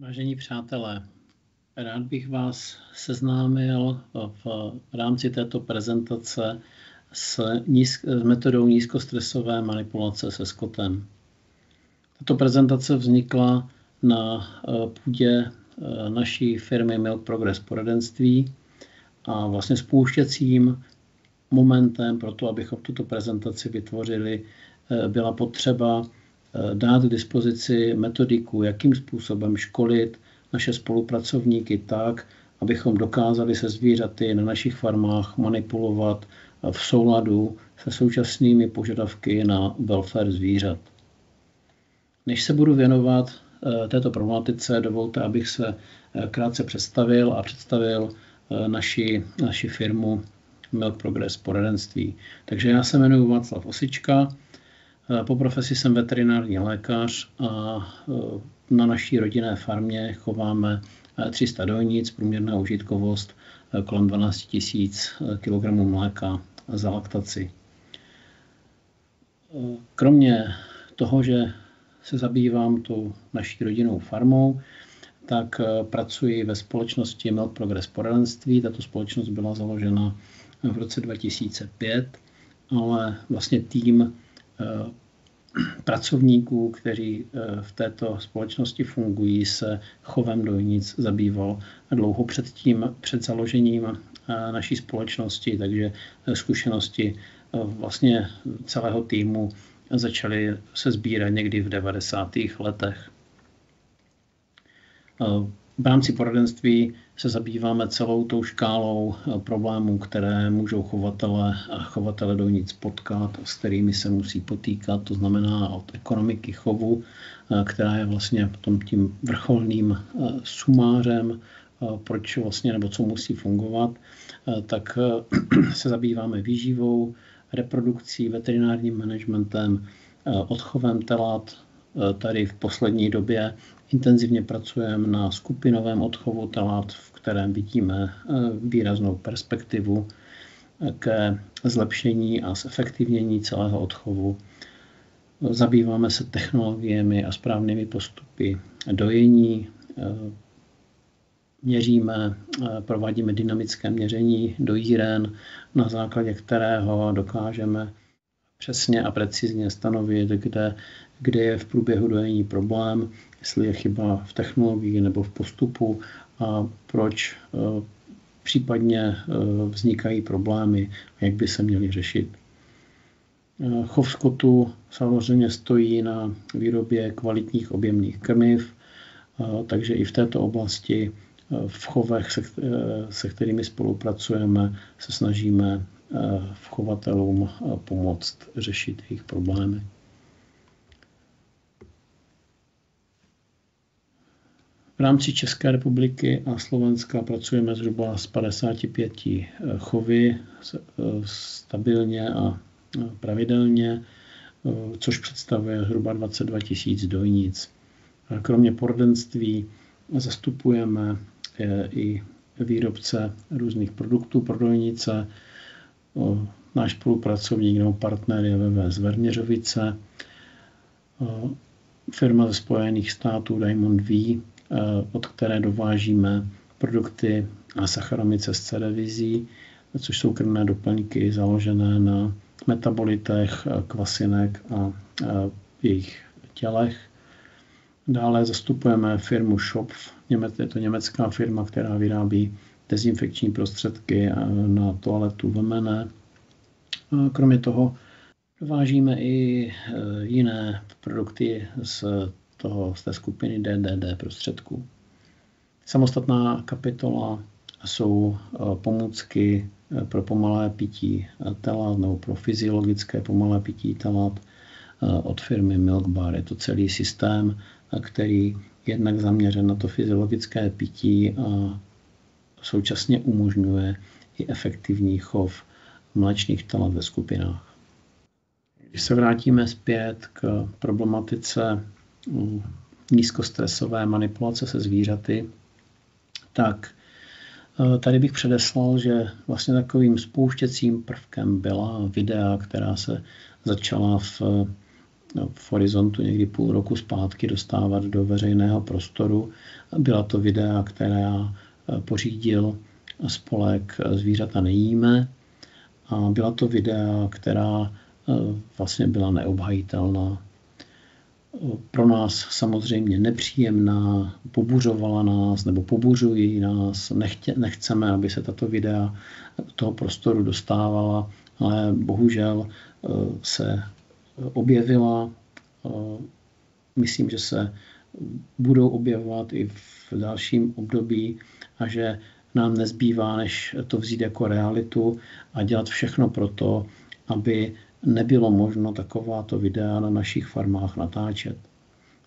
Vážení přátelé, rád bych vás seznámil v rámci této prezentace s metodou nízkostresové manipulace se skotem. Tato prezentace vznikla na půdě naší firmy Milk Progress Poradenství a vlastně spouštěcím momentem pro to, abychom tuto prezentaci vytvořili, byla potřeba dát k dispozici metodiku, jakým způsobem školit naše spolupracovníky tak, abychom dokázali se zvířaty na našich farmách manipulovat v souladu se současnými požadavky na welfare zvířat. Než se budu věnovat této problematice, dovolte, abych se krátce představil a představil naši firmu Milk Progress Poradenství. Takže já se jmenuji Václav Osička, po profesi jsem veterinární lékař a na naší rodinné farmě chováme 300 dojnic, průměrná užitkovost kolem 12 000 kg mléka za laktaci. Kromě toho, že se zabývám tou naší rodinnou farmou, tak pracuji ve společnosti Milk Progress Poradenství. Tato společnost byla založena v roce 2005, ale vlastně tým pracovníků, kteří v této společnosti fungují, se chovem dojnic zabýval dlouho před založením naší společnosti, takže zkušenosti vlastně celého týmu začaly se sbírat někdy v 90. letech. V rámci poradenství se zabýváme celou tou škálou problémů, které můžou chovatele dojnic potkat, s kterými se musí potýkat. To znamená od ekonomiky chovu, která je vlastně tím vrcholným sumářem, proč vlastně nebo co musí fungovat, tak se zabýváme výživou, reprodukcí, veterinárním managementem, odchovem telat. Tady v poslední době intenzivně pracujeme na skupinovém odchovu telat, v kterém vidíme výraznou perspektivu ke zlepšení a zefektivnění celého odchovu. Zabýváme se technologiemi a správnými postupy dojení, provádíme dynamické měření dojíren, na základě kterého dokážeme přesně a precizně stanovit, kde je v průběhu dojení problém, jestli je chyba v technologii nebo v postupu a proč případně vznikají problémy a jak by se měly řešit. Chov skotu samozřejmě stojí na výrobě kvalitních objemných krmiv, takže i v této oblasti v chovech, se kterými spolupracujeme, se snažíme chovatelům pomoct řešit jejich problémy. V rámci České republiky a Slovenska pracujeme zhruba s 55 chovy stabilně a pravidelně, což představuje zhruba 22 000 dojnic. Kromě poradenství zastupujeme i výrobce různých produktů pro dojnice. Náš spolupracovník nebo partner je VVS Verněřovice, firma ze Spojených států Diamond V, od které dovážíme produkty a Saccharomyces cerevisiae, což jsou krmné doplňky založené na metabolitech kvasinek a jejich tělech. Dále zastupujeme firmu Schopf, je to německá firma, která vyrábí dezinfekční prostředky na toaletu Vemene. Kromě toho dovážíme i jiné produkty z té skupiny DDD prostředků. Samostatná kapitola jsou pomůcky pro pomalé pití telat nebo pro fyziologické pomalé pití telat od firmy Milk Bar. Je to celý systém, který jednak zaměřen na to fyziologické pití a současně umožňuje i efektivní chov mléčných telat ve skupinách. Když se vrátíme zpět k problematice nízkostresové manipulace se zvířaty, tak tady bych předeslal, že vlastně takovým spouštěcím prvkem byla videa, která se začala v v horizontu někdy půl roku zpátky dostávat do veřejného prostoru. Byla to videa, která pořídil spolek Zvířata nejíme, a byla to videa, která vlastně byla neobhajitelná. Pro nás samozřejmě nepříjemná, pobuřovala nás nebo pobuřují nás. Nechceme, aby se tato videa do toho prostoru dostávala, ale bohužel se objevila. Myslím, že se budou objevovat i v dalším období a že nám nezbývá, než to vzít jako realitu a dělat všechno pro to, aby nebylo možno takováto videa na našich farmách natáčet.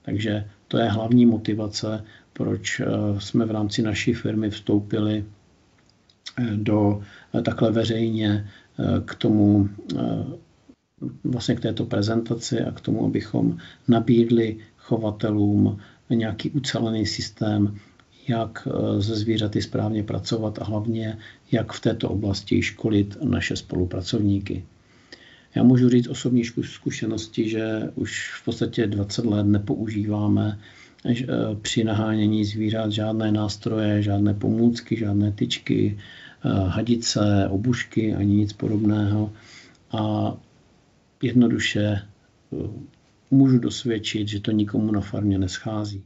Takže to je hlavní motivace, proč jsme v rámci naší firmy vstoupili do takhle veřejně k tomu, vlastně k této prezentaci a k tomu, abychom nabídli chovatelům nějaký ucelený systém, jak se zvířaty správně pracovat a hlavně jak v této oblasti školit naše spolupracovníky. Já můžu říct osobní zkušenosti, že už v podstatě 20 let nepoužíváme při nahánění zvířat žádné nástroje, žádné pomůcky, žádné tyčky, hadice, obušky ani nic podobného. A jednoduše můžu dosvědčit, že to nikomu na farmě neschází.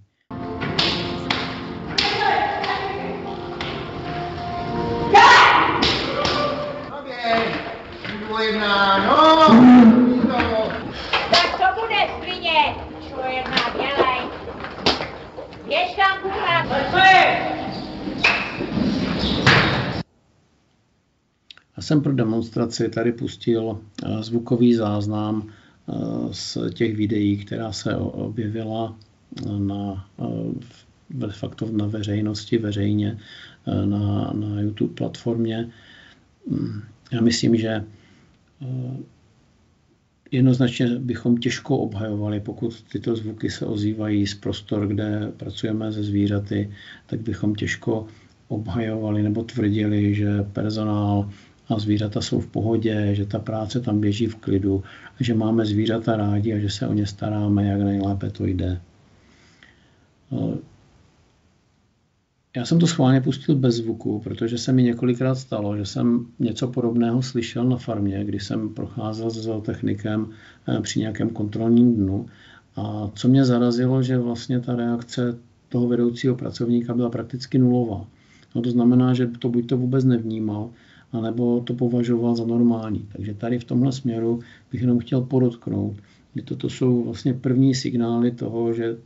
Tak to bude svině, čo jedna dělej. Běž tam kurat. Já jsem pro demonstraci tady pustil zvukový záznam z těch videí, která se objevila na veřejnosti, veřejně na YouTube platformě. Já myslím, že jednoznačně bychom těžko obhajovali, pokud tyto zvuky se ozývají z prostor, kde pracujeme se zvířaty, tak bychom těžko obhajovali nebo tvrdili, že personál a zvířata jsou v pohodě, že ta práce tam běží v klidu, že máme zvířata rádi a že se o ně staráme, jak nejlépe to jde. Já jsem to schválně pustil bez zvuku, protože se mi několikrát stalo, že jsem něco podobného slyšel na farmě, když jsem procházel se zootechnikem při nějakém kontrolním dnu. A co mě zarazilo, že vlastně ta reakce toho vedoucího pracovníka byla prakticky nulová. No to znamená, že to buď to vůbec nevnímal, anebo to považoval za normální. Takže tady v tomhle směru bych jenom chtěl podotknout, že toto jsou vlastně první signály toho, že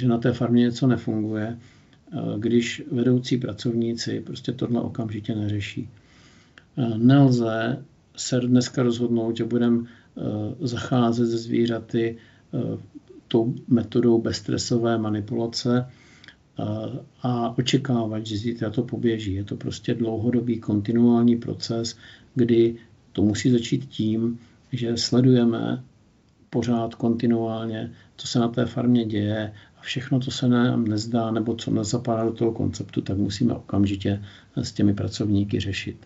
na té farmě něco nefunguje, když vedoucí pracovníci prostě tohle okamžitě neřeší. Nelze se dneska rozhodnout, že budeme zacházet se zvířaty tou metodou bezstresové manipulace a očekávat, že zítra to poběží. Je to prostě dlouhodobý kontinuální proces, kdy to musí začít tím, že sledujeme pořád kontinuálně, co se na té farmě děje a všechno, co se nám nezdá nebo co nezapadá do toho konceptu, tak musíme okamžitě s těmi pracovníky řešit.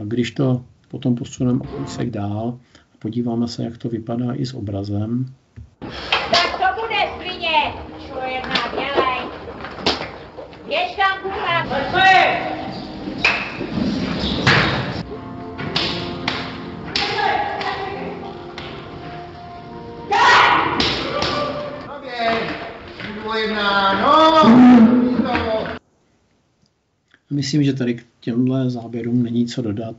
Když to potom posuneme o kousek dál a podíváme se, jak to vypadá i s obrazem. Tak to bude svině, čo jedna dělej. Běž tam kurat. Myslím, že tady k těmhle záběrům není co dodat.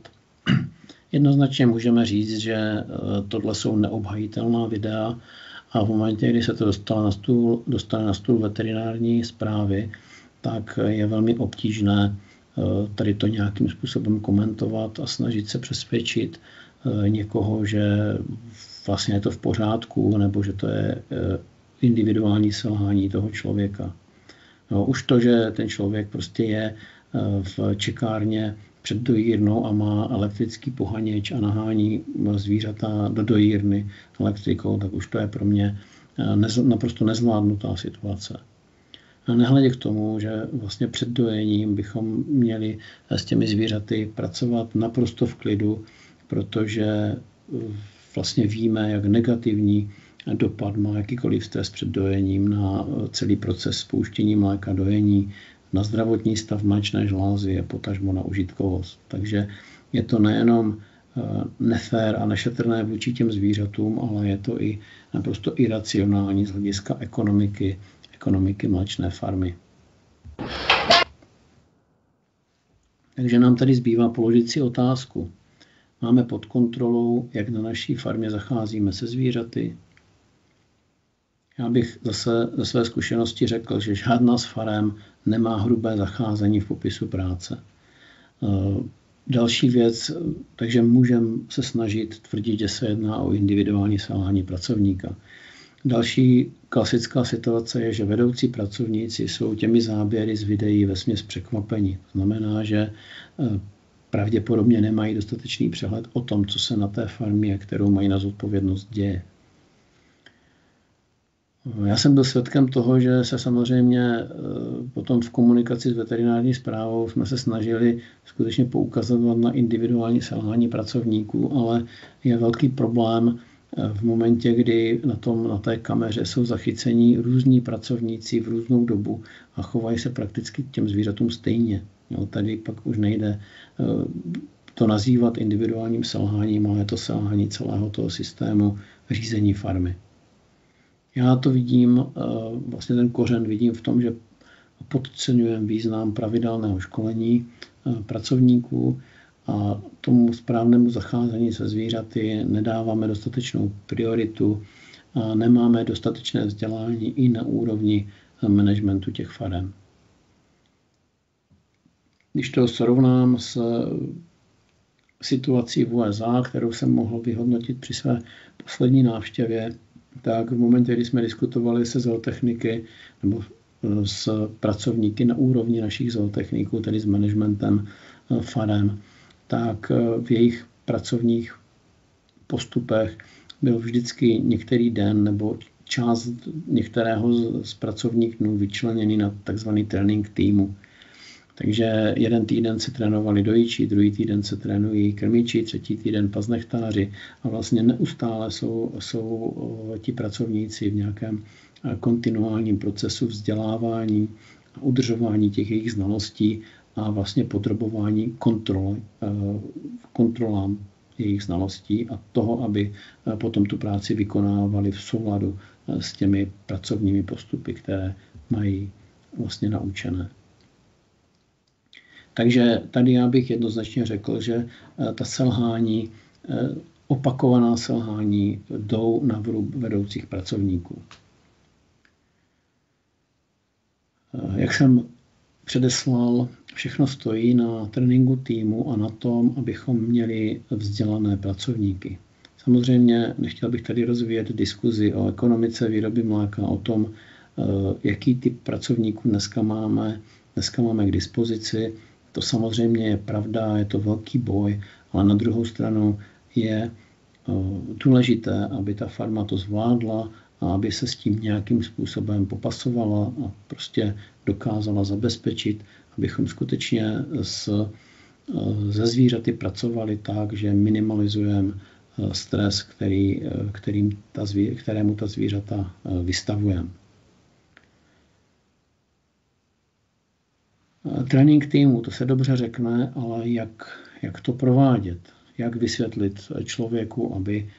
Jednoznačně můžeme říct, že tohle jsou neobhajitelná videa a v momentě, kdy se to dostane na stůl veterinární správy, tak je velmi obtížné tady to nějakým způsobem komentovat a snažit se přesvědčit někoho, že vlastně je to v pořádku nebo že to je individuální selhání toho člověka. No, už to, že ten člověk prostě je v čekárně před dojírnou a má elektrický pohaněč a nahání zvířata do dojírny elektrikou, tak už to je pro mě naprosto nezvládnutá situace. A nehledě k tomu, že vlastně před dojením bychom měli s těmi zvířaty pracovat naprosto v klidu, protože vlastně víme, jak negativní dopad má jakýkoliv stres před dojením na celý proces spouštění mléka, dojení, na zdravotní stav mléčné žlázy a potažmo na užitkovost. Takže je to nejenom nefér a nešetrné vůči těm zvířatům, ale je to i naprosto iracionální z hlediska ekonomiky mléčné farmy. Takže nám tady zbývá položit si otázku. Máme pod kontrolou, jak na naší farmě zacházíme se zvířaty? Já bych zase ze své zkušenosti řekl, že žádná z farem nemá hrubé zacházení v popisu práce. Další věc, takže můžeme se snažit tvrdit, že se jedná o individuální selhání pracovníka. Další klasická situace je, že vedoucí pracovníci jsou těmi záběry z videí vesměs překvapení. To znamená, že pravděpodobně nemají dostatečný přehled o tom, co se na té farmě, kterou mají na zodpovědnost, děje. Já jsem byl svědkem toho, že se samozřejmě potom v komunikaci s veterinární správou jsme se snažili skutečně poukazovat na individuální selhání pracovníků, ale je velký problém v momentě, kdy na té kameře jsou zachycení různí pracovníci v různou dobu a chovají se prakticky k těm zvířatům stejně. Tady pak už nejde to nazývat individuálním selháním, ale je to selhání celého toho systému řízení farmy. Já to vidím, vlastně ten kořen vidím v tom, že podceňujeme význam pravidelného školení pracovníků a tomu správnému zacházení se zvířaty nedáváme dostatečnou prioritu a nemáme dostatečné vzdělání i na úrovni managementu těch farem. Když to srovnám s situací v USA, kterou jsem mohl vyhodnotit při své poslední návštěvě, tak v momentě, kdy jsme diskutovali se zootechniky nebo s pracovníky na úrovni našich zootechniků, tedy s managementem farem, tak v jejich pracovních postupech byl vždycky některý den nebo část některého z pracovních dnů vyčleněný na takzvaný trénink týmu. Takže jeden týden se trénovali dojiči, druhý týden se trénují krmiči, třetí týden paznechtáři a vlastně neustále jsou ti pracovníci v nějakém kontinuálním procesu vzdělávání a udržování těch jejich znalostí a vlastně podrobování kontrolám jejich znalostí a toho, aby potom tu práci vykonávali v souladu s těmi pracovními postupy, které mají vlastně naučené. Takže tady já bych jednoznačně řekl, že ta selhání, opakovaná selhání jdou na vrub vedoucích pracovníků. Jak jsem předeslal, všechno stojí na tréninku týmu a na tom, abychom měli vzdělané pracovníky. Samozřejmě nechtěl bych tady rozvíjet diskuzi o ekonomice výroby mléka, o tom, jaký typ pracovníků dneska máme k dispozici. To samozřejmě je pravda, je to velký boj, ale na druhou stranu je důležité, aby ta farma to zvládla a aby se s tím nějakým způsobem popasovala a prostě dokázala zabezpečit, abychom skutečně se zvířaty pracovali tak, že minimalizujeme stres, kterému ta zvířata vystavujeme. Trénink týmu, to se dobře řekne, ale jak to provádět? Jak vysvětlit člověku, aby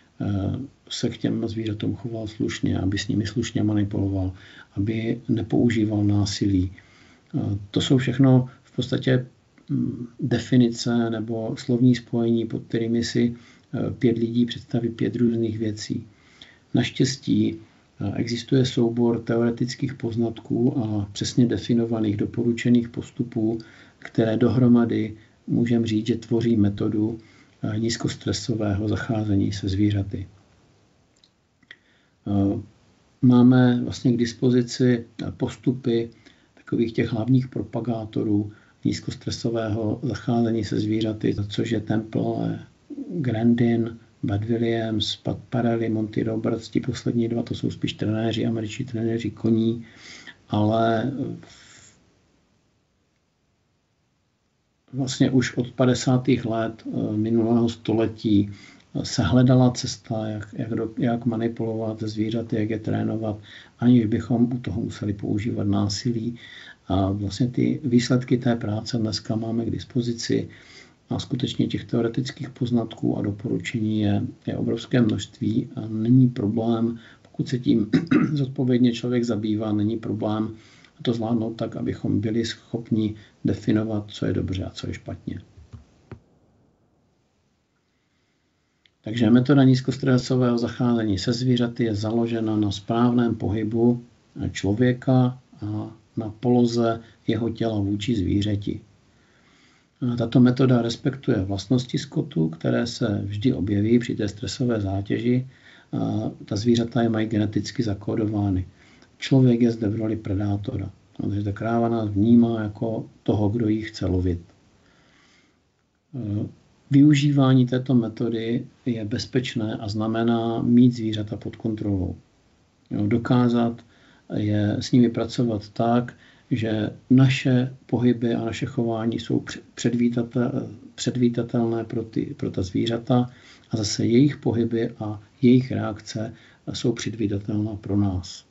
se k těm zvířatům choval slušně, aby s nimi slušně manipuloval, aby nepoužíval násilí. To jsou všechno v podstatě definice nebo slovní spojení, pod kterými si 5 lidí představí 5 různých věcí. Naštěstí existuje soubor teoretických poznatků a přesně definovaných doporučených postupů, které dohromady můžeme říct, že tvoří metodu nízkostresového zacházení se zvířaty. Máme vlastně k dispozici postupy takových těch hlavních propagátorů nízkostresového zacházení se zvířaty, což je Temple, Grandin, Bud Williams, Pat Parelli, Monty Roberts, ti poslední 2, to jsou spíš trenéři, američtí trenéři koní, ale vlastně už od 50. let minulého století se hledala cesta, jak manipulovat zvířaty, jak je trénovat, aniž bychom u toho museli používat násilí. A vlastně ty výsledky té práce dneska máme k dispozici a skutečně těch teoretických poznatků a doporučení je obrovské množství a není problém, pokud se tím zodpovědně člověk zabývá, není problém to zvládnout tak, abychom byli schopni definovat, co je dobře a co je špatně. Takže metoda nízkostresového zacházení se zvířaty je založena na správném pohybu člověka a na poloze jeho těla vůči zvířeti. Tato metoda respektuje vlastnosti skotu, které se vždy objeví při té stresové zátěži. Ta zvířata je mají geneticky zakódovány. Člověk je zde v roli predátora. Takže ta kráva nás vnímá jako toho, kdo ji chce lovit. Využívání této metody je bezpečné a znamená mít zvířata pod kontrolou. Dokázat je s nimi pracovat tak, že naše pohyby a naše chování jsou předvídatelné pro ta zvířata a zase jejich pohyby a jejich reakce jsou předvídatelné pro nás.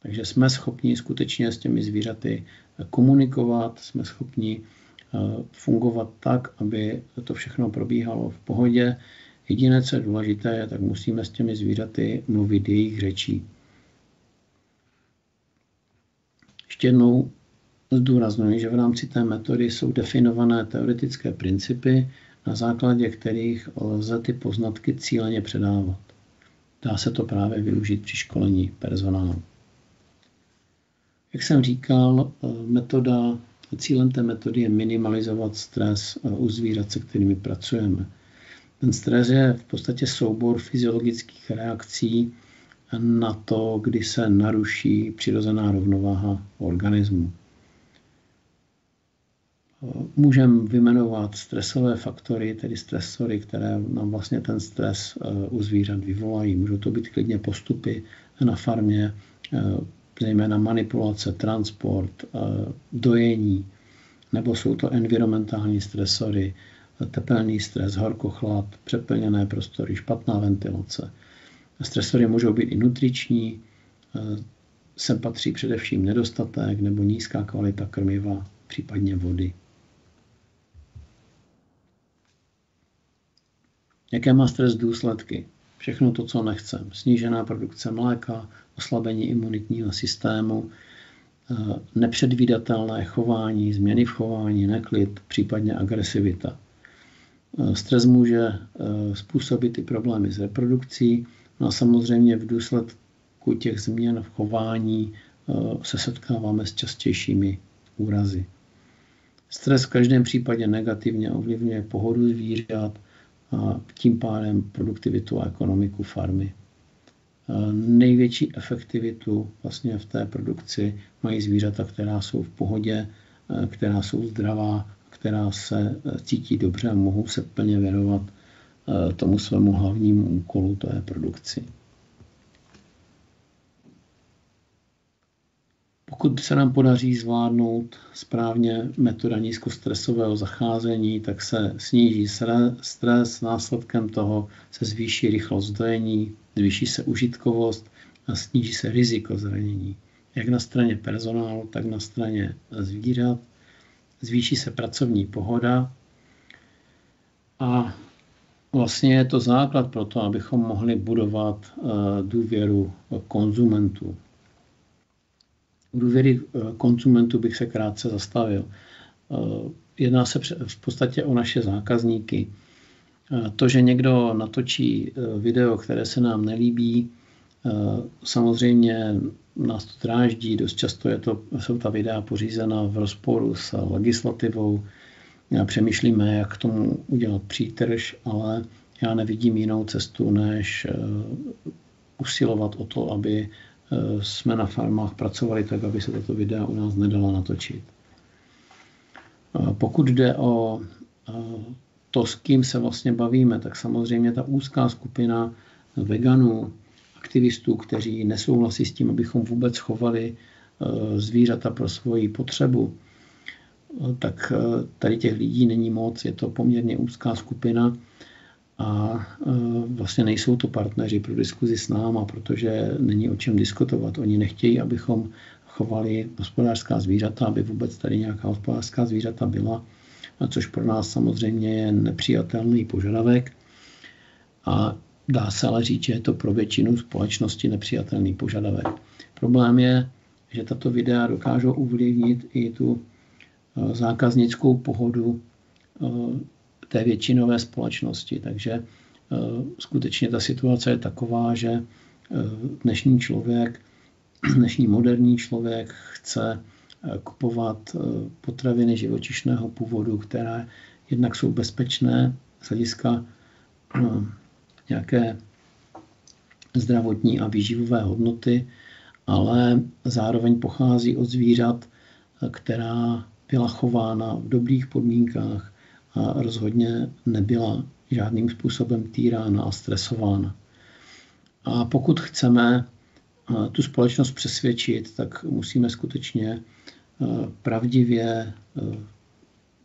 Takže jsme schopni skutečně s těmi zvířaty komunikovat, jsme schopni fungovat tak, aby to všechno probíhalo v pohodě. Jediné, co je důležité, je, tak musíme s těmi zvířaty mluvit jejich řečí. Ještě jednou zdůrazňuji, že v rámci té metody jsou definované teoretické principy, na základě kterých lze ty poznatky cíleně předávat. Dá se to právě využít při školení personálu. Jak jsem říkal, cílem té metody je minimalizovat stres u zvířat, se kterými pracujeme. Ten stres je v podstatě soubor fyziologických reakcí na to, kdy se naruší přirozená rovnováha organismu. Můžeme vyjmenovat stresové faktory, tedy stresory, které nám vlastně ten stres u zvířat vyvolají. Můžou to být klidně postupy na farmě, zejména manipulace, transport, dojení, nebo jsou to environmentální stresory, tepelný stres, horkochlad, přeplněné prostory, špatná ventilace. Stresory můžou být i nutriční, sem patří především nedostatek nebo nízká kvalita krmiva, případně vody. Jaké má stres důsledky? Všechno to, co nechcem. Snížená produkce mléka, oslabení imunitního systému, nepředvídatelné chování, změny v chování, neklid, případně agresivita. Stres může způsobit i problémy s reprodukcí, no a samozřejmě v důsledku těch změn v chování se setkáváme s častějšími úrazy. Stres v každém případě negativně ovlivňuje pohodu zvířat a tím pádem produktivitu a ekonomiku farmy. Největší efektivitu vlastně v té produkci mají zvířata, která jsou v pohodě, která jsou zdravá, která se cítí dobře a mohou se plně věnovat tomu svému hlavnímu úkolu, to je produkci. Pokud se nám podaří zvládnout správně metoda nízkostresového zacházení, tak se sníží stres, následkem toho se zvýší rychlost dojení, zvýší se užitkovost a sníží se riziko zranění. Jak na straně personálu, tak na straně zvířat. Zvýší se pracovní pohoda a vlastně je to základ pro to, abychom mohli budovat důvěru konzumentů. U důvěry konzumentů bych se krátce zastavil. Jedná se v podstatě o naše zákazníky. To, že někdo natočí video, které se nám nelíbí, samozřejmě nás to dráždí, dost často jsou ta videa pořízena v rozporu s legislativou. Přemýšlíme, jak k tomu udělat přítrž, ale já nevidím jinou cestu, než usilovat o to, aby jsme na farmách pracovali tak, aby se tato videa u nás nedala natočit. Pokud jde o to, s kým se vlastně bavíme, tak samozřejmě ta úzká skupina veganů, aktivistů, kteří nesouhlasí s tím, abychom vůbec chovali zvířata pro svoji potřebu, tak tady těch lidí není moc, je to poměrně úzká skupina a vlastně nejsou to partneři pro diskuzi s náma, protože není o čem diskutovat. Oni nechtějí, abychom chovali hospodářská zvířata, aby vůbec tady nějaká hospodářská zvířata byla, což pro nás samozřejmě je nepřijatelný požadavek. A dá se ale říct, že je to pro většinu společnosti nepřijatelný požadavek. Problém je, že tato videa dokážou ovlivnit i tu zákaznickou pohodu té většinové společnosti. Takže skutečně ta situace je taková, že dnešní moderní člověk chce kupovat potraviny živočišného původu, které jednak jsou bezpečné z hlediska nějaké zdravotní a výživové hodnoty, ale zároveň pochází od zvířat, která byla chována v dobrých podmínkách a rozhodně nebyla žádným způsobem týrána a stresována. A pokud chceme tu společnost přesvědčit, tak musíme skutečně pravdivě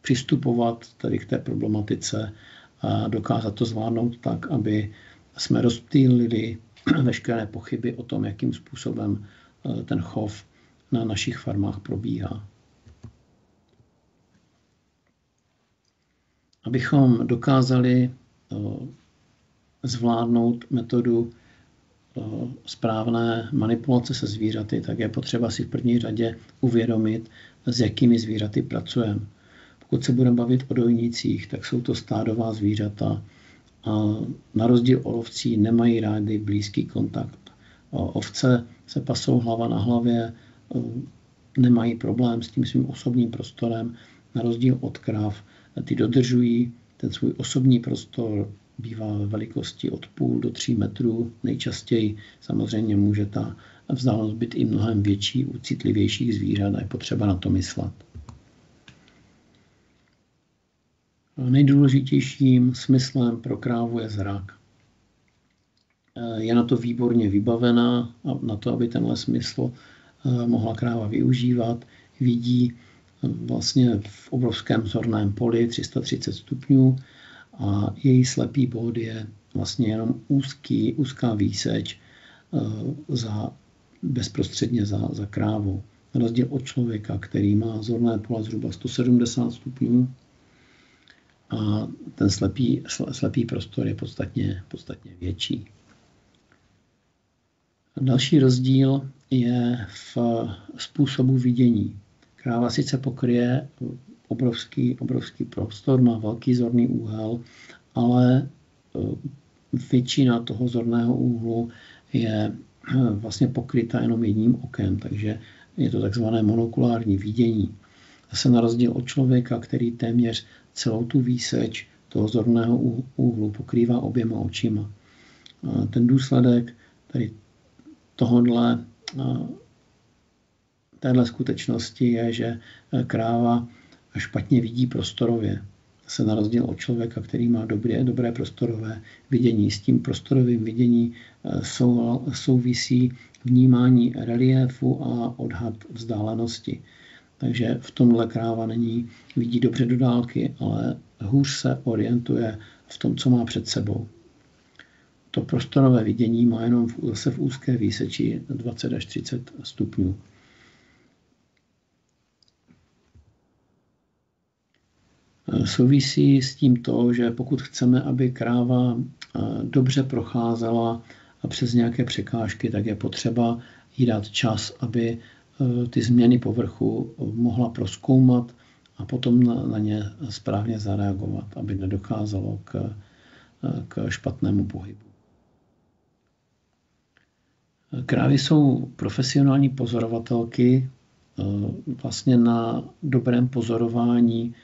přistupovat tady k té problematice a dokázat to zvládnout tak, aby jsme rozptýlili veškeré pochyby o tom, jakým způsobem ten chov na našich farmách probíhá. Abychom dokázali zvládnout metodu správné manipulace se zvířaty, tak je potřeba si v první řadě uvědomit, s jakými zvířaty pracujeme. Pokud se budeme bavit o dojnících, tak jsou to stádová zvířata a na rozdíl od ovcí nemají rády blízký kontakt. Ovce se pasou hlava na hlavě, nemají problém s tím svým osobním prostorem, na rozdíl od krav. Ty dodržují ten svůj osobní prostor, bývá ve velikosti od 0,5 do 3 metrů. Nejčastěji samozřejmě může ta vzdálenost být i mnohem větší u citlivějších zvířat a je potřeba na to myslet. Nejdůležitějším smyslem pro krávu je zrak. Je na to výborně vybavená a na to, aby tenhle smysl mohla kráva využívat. Vidí vlastně v obrovském zorném poli 330 stupňů a její slepý bod je vlastně jenom úzká výseč bezprostředně za krávou. Na rozdíl od člověka, který má zorné pole zhruba 170 stupňů a ten slepý prostor je podstatně větší. Další rozdíl je v způsobu vidění. Kráva sice pokryje obrovský prostor, má velký zorný úhel, ale většina toho zorného úhlu je vlastně pokryta jenom jedním okem, takže je to takzvané monokulární vidění. Zase na rozdíl od člověka, který téměř celou tu výseč toho zorného úhlu pokrývá oběma očima. Ten důsledek tady téhle skutečnosti je, že kráva špatně vidí prostorově. Se na rozdíl od člověka, který má dobré prostorové vidění. S tím prostorovým vidění souvisí vnímání reliéfu a odhad vzdálenosti. Takže v tomhle kráva vidí dobře do dálky, ale hůř se orientuje v tom, co má před sebou. To prostorové vidění má jenom zase v úzké výseči 20 až 30 stupňů. Souvisí s tím to, že pokud chceme, aby kráva dobře procházela přes nějaké překážky, tak je potřeba jí dát čas, aby ty změny povrchu mohla prozkoumat a potom na ně správně zareagovat, aby nedocházelo k špatnému pohybu. Krávy jsou profesionální pozorovatelky. Vlastně na dobrém pozorování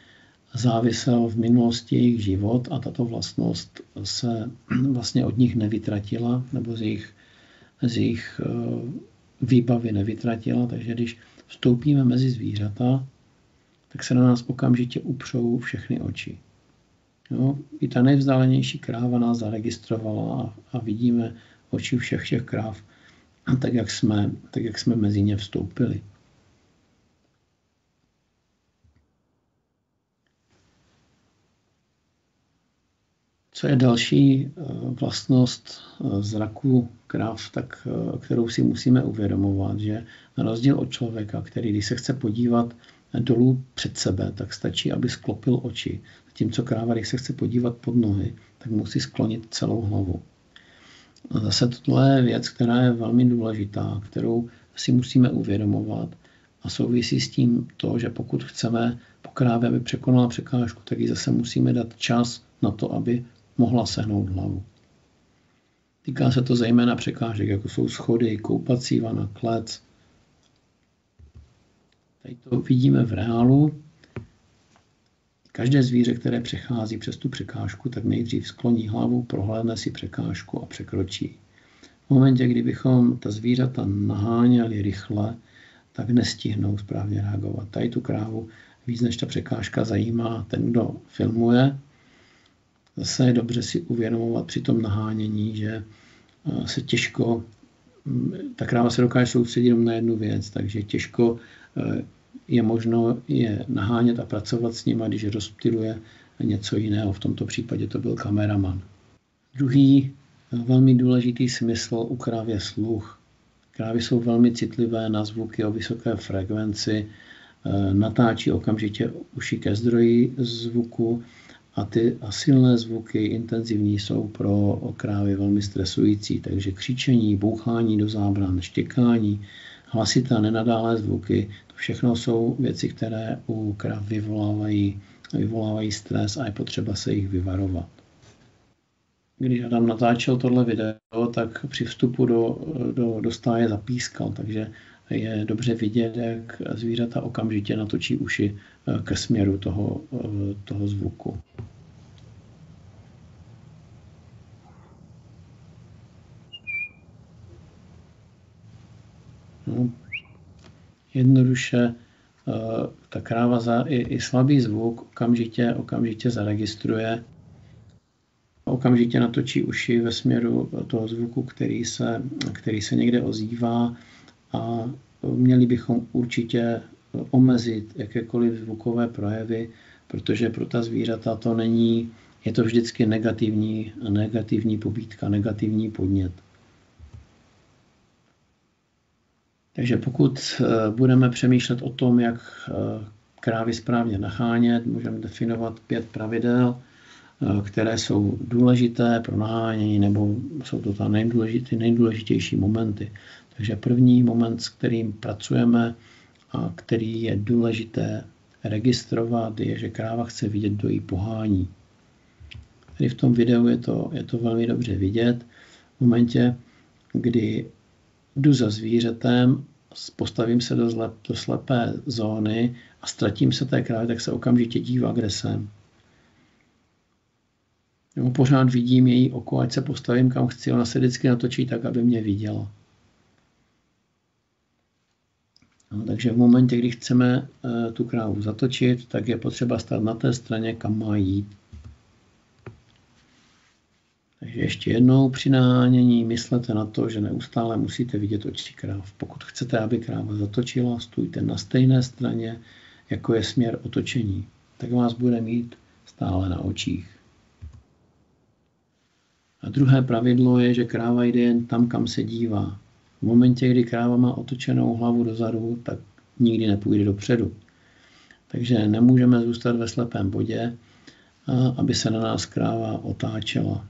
závisel v minulosti jejich život a tato vlastnost se vlastně od nich nevytratila, nebo z jejich výbavy nevytratila, takže když vstoupíme mezi zvířata, tak se na nás okamžitě upřou všechny oči. Jo? I ta nejvzdálenější kráva nás zaregistrovala a vidíme oči všech kráv, tak jak jsme mezi ně vstoupili. Co je další vlastnost zraku krav, tak, kterou si musíme uvědomovat, že na rozdíl od člověka, který když se chce podívat dolů před sebe, tak stačí, aby sklopil oči. Zatímco kráva, když se chce podívat pod nohy, tak musí sklonit celou hlavu. A zase tohle je věc, která je velmi důležitá, kterou si musíme uvědomovat. A souvisí s tím to, že pokud chceme po krávě, aby překonala překážku, tak jí zase musíme dát čas na to, aby mohla sehnout hlavu. Týká se to zejména překážek, jako jsou schody, koupací vana, klec. Tady to vidíme v reálu. Každé zvíře, které přechází přes tu překážku, tak nejdřív skloní hlavu, prohlédne si překážku a překročí. V momentě, kdybychom ta zvířata naháněli rychle, tak nestihnou správně reagovat. Tady tu krávu víc než ta překážka zajímá ten, kdo filmuje. Zase je dobře si uvědomovat při tom nahánění, že se těžko, ta kráva se dokáže soustředit jenom na jednu věc, takže těžko je možno je nahánět a pracovat s nimi, když rozptyluje něco jiného. V tomto případě to byl kameraman. Druhý velmi důležitý smysl u kráv je sluch. Krávy jsou velmi citlivé na zvuky o vysoké frekvenci, natáčí okamžitě uši ke zdroji zvuku a silné zvuky, intenzivní, jsou pro krávy velmi stresující. Takže křičení, bouchání do zábran, štěkání, hlasité nenadálé zvuky, to všechno jsou věci, které u krav vyvolávají stres a je potřeba se jich vyvarovat. Když Adam natáčel tohle video, tak při vstupu do stáje zapískal, takže je dobře vidět, jak zvířata okamžitě natočí uši ke směru toho zvuku. No, jednoduše ta kráva i slabý zvuk okamžitě zaregistruje, okamžitě natočí uši ve směru toho zvuku, který se někde ozývá, a měli bychom určitě omezit jakékoliv zvukové projevy, protože pro ta zvířata to není, je to vždycky negativní pobídka, negativní podnět. Takže pokud budeme přemýšlet o tom, jak krávy správně nahánět, můžeme definovat 5 pravidel, které jsou důležité pro nahánění, nebo jsou to tam nejdůležitější momenty. Takže první moment, s kterým pracujeme a který je důležité registrovat, je, že kráva chce vidět, kdo jí pohání. Tady v tom videu je to velmi dobře vidět. V momentě, kdy jdu za zvířetem, postavím se do slepé zóny a ztratím se té krávy, tak se okamžitě dívá, kde jsem. Nebo pořád vidím její oko, ať se postavím, kam chci, ona se vždycky natočí tak, aby mě viděla. No, takže v momentě, kdy chceme tu krávu zatočit, tak je potřeba stát na té straně, kam má jít. Takže ještě jednou při nahánění myslete na to, že neustále musíte vidět oči kráv. Pokud chcete, aby kráva zatočila, stůjte na stejné straně, jako je směr otočení. Tak vás bude mít stále na očích. A druhé pravidlo je, že kráva jde jen tam, kam se dívá. V momentě, kdy kráva má otočenou hlavu dozadu, tak nikdy nepůjde dopředu. Takže nemůžeme zůstat ve slepém bodě, aby se na nás kráva otáčela.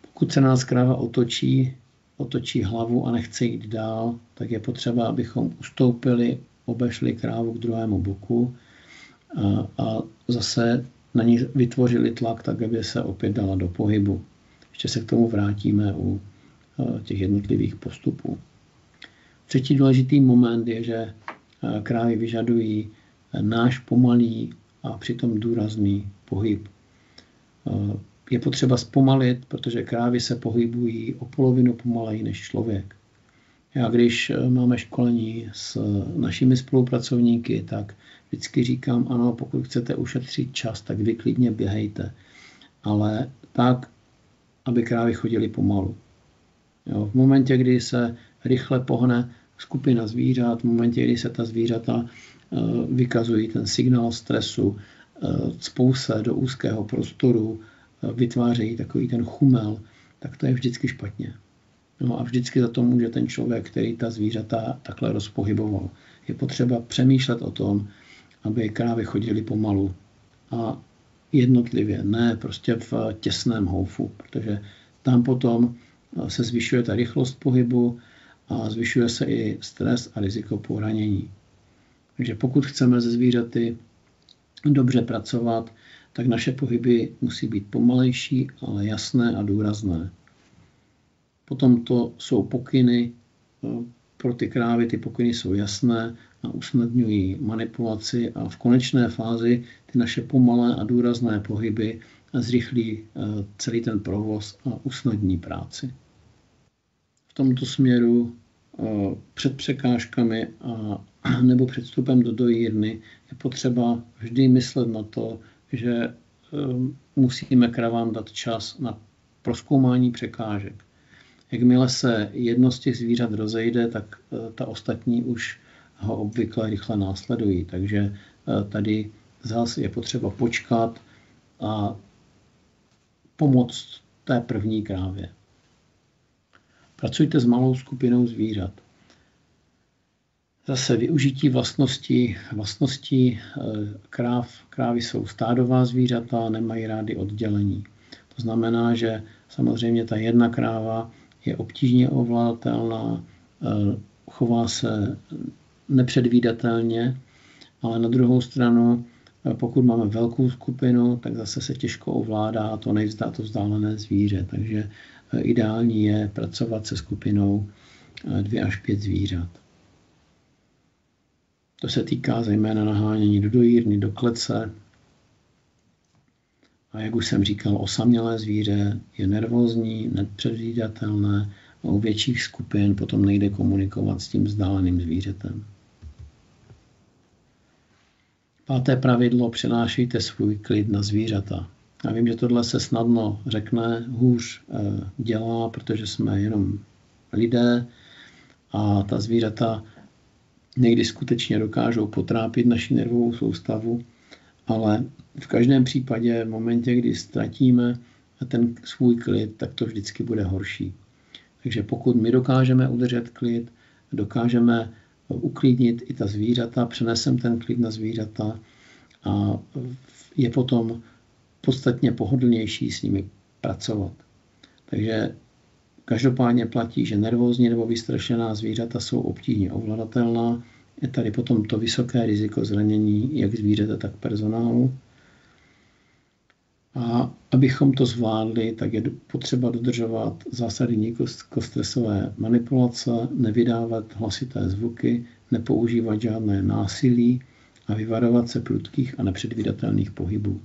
Pokud se na nás kráva otočí hlavu a nechce jít dál, tak je potřeba, abychom ustoupili, obešli krávu k druhému boku a zase na ní vytvořili tlak, tak aby se opět dala do pohybu. Ještě se k tomu vrátíme u těch jednotlivých postupů. Třetí důležitý moment je, že krávy vyžadují náš pomalý a přitom důrazný pohyb. Je potřeba zpomalit, protože krávy se pohybují o polovinu pomaleji než člověk. Já když máme školení s našimi spolupracovníky, tak vždycky říkám, ano, pokud chcete ušetřit čas, tak vy klidně běhejte. Ale tak, aby krávy chodily pomalu. Jo, v momentě, kdy se rychle pohne skupina zvířat, v momentě, kdy se ta zvířata vykazují ten signál stresu, cpou se do úzkého prostoru, vytvářejí takový ten chumel, tak to je vždycky špatně. No a vždycky za to může ten člověk, který ta zvířata takhle rozpohyboval. Je potřeba přemýšlet o tom, aby krávy chodily pomalu a jednotlivě, ne prostě v těsném houfu, protože tam potom se zvyšuje ta rychlost pohybu a zvyšuje se i stres a riziko poranění. Takže pokud chceme se zvířaty dobře pracovat, tak naše pohyby musí být pomalejší, ale jasné a důrazné. Potom to jsou pokyny pro ty krávy, ty pokyny jsou jasné a usnadňují manipulaci a v konečné fázi ty naše pomalé a důrazné pohyby zrychlí celý ten provoz a usnadní práci. V tomto směru před překážkami nebo před vstupem do dojírny je potřeba vždy myslet na to, že musíme kravám dát čas na prozkoumání překážek. Jakmile se jedno z těch zvířat rozejde, tak ta ostatní už ho obvykle rychle následují. Takže tady zase je potřeba počkat a pomoct té první krávě. Pracujte s malou skupinou zvířat. Zase využití vlastností kráv. Krávy jsou stádová zvířata, nemají rády oddělení. To znamená, že samozřejmě ta jedna kráva je obtížně ovladatelná, chová se nepředvídatelně, ale na druhou stranu, pokud máme velkou skupinu, tak zase se těžko ovládá to vzdálené zvíře. Takže ideální je pracovat se skupinou 2 až 5 zvířat. To se týká zejména nahánění do dojírny, do klece. A jak už jsem říkal, osamělé zvíře je nervózní, nepředvídatelné a u větších skupin potom nejde komunikovat s tím vzdáleným zvířetem. 5. pravidlo, přenášejte svůj klid na zvířata. Já vím, že tohle se snadno řekne, hůř dělá, protože jsme jenom lidé a ta zvířata někdy skutečně dokážou potrápit naši nervovou soustavu, ale v každém případě v momentě, kdy ztratíme ten svůj klid, tak to vždycky bude horší. Takže pokud my dokážeme udržet klid, dokážeme uklidnit i ta zvířata, přeneseme ten klid na zvířata a je potom podstatně pohodlnější s nimi pracovat. Takže každopádně platí, že nervózní nebo vystrašená zvířata jsou obtížně ovladatelná. Je tady potom to vysoké riziko zranění jak zvířete, tak personálu. A abychom to zvládli, tak je potřeba dodržovat zásady nízkostresové manipulace, nevydávat hlasité zvuky, nepoužívat žádné násilí a vyvarovat se prudkých a nepředvídatelných pohybů.